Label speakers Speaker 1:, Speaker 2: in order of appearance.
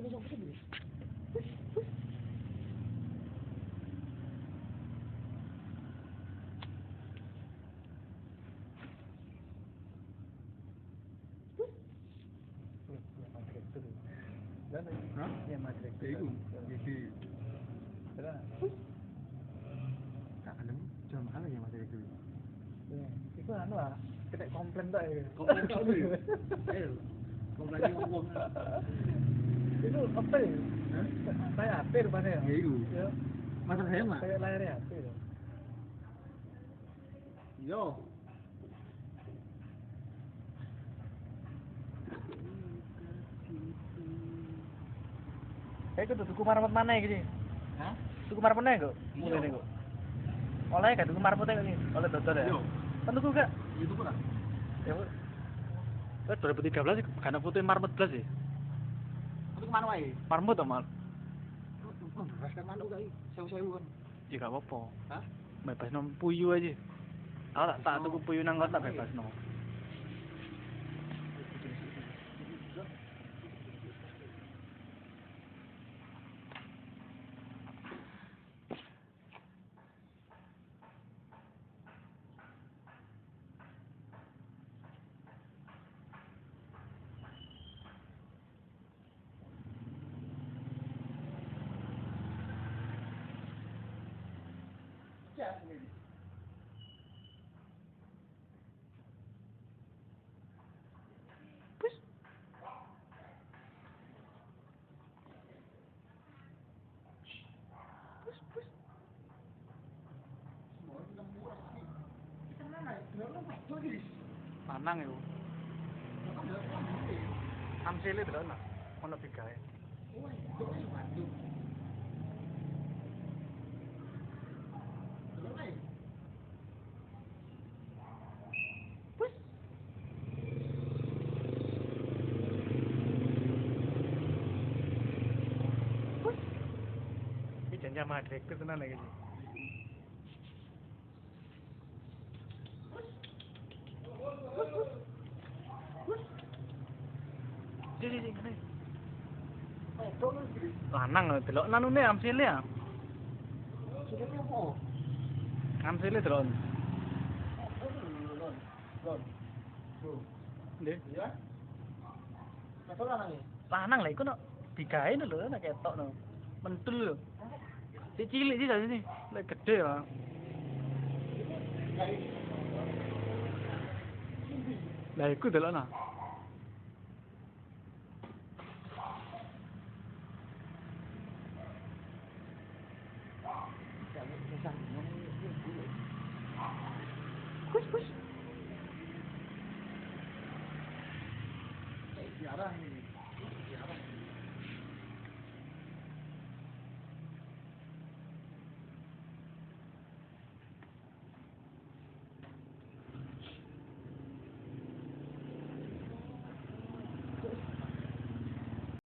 Speaker 1: ini sok sini.
Speaker 2: Hah?
Speaker 1: Ya materi.
Speaker 2: Iku, iki.
Speaker 1: Terus.
Speaker 2: Tak gelem jam mahal ya materi itu.
Speaker 1: Ya, itu anu lah. Kena komplain tak ya?
Speaker 2: Komplain tak lu ya? Ayo. Komplain ngomong.
Speaker 1: Itu apa ya?
Speaker 2: Hah?
Speaker 1: Saya HP rupanya ya?
Speaker 2: Ya iku.
Speaker 1: Ya.
Speaker 2: Masalah hemat.
Speaker 1: Kayak layarnya HP ya?
Speaker 2: Yo.
Speaker 1: Kayak itu tuku marmut mana ya gini?
Speaker 2: Hah?
Speaker 1: Tuku marmut mana kok?
Speaker 2: Iya.
Speaker 1: Mulai nih kok. Oleh gak tuku marmut ini? Oleh dodol ya?
Speaker 2: Yo.
Speaker 1: Kan tuku gak?
Speaker 2: Itu pun ah.
Speaker 1: Ya Bu. Terus 2013 karena fotoin marmut belas sih.
Speaker 2: Itu kemana wae?
Speaker 1: Marmut atau mal?
Speaker 2: Beras kan manuk kae. Sewu-sewu kan.
Speaker 1: Ya gak apa-apa.
Speaker 2: Hah?
Speaker 1: Bebas nom puyuh aja. Aku tak tuku puyuh nang kota bebas nom. Lanang itu. Amsile delok nah. Ono bigae. Ini janji sama direktur tenan lagi. Jadi ngene. Lanang delok nanune amsile ya. Amsile delok. Nggih.
Speaker 2: Iya. Betul lanang ya?
Speaker 1: Lanang lah iku no digawe lho nek ketok no. Mentul lho. Si cilik sih tadi nih, lek gede ya. Lah iku delok nah. Kus.
Speaker 2: Jarang ini.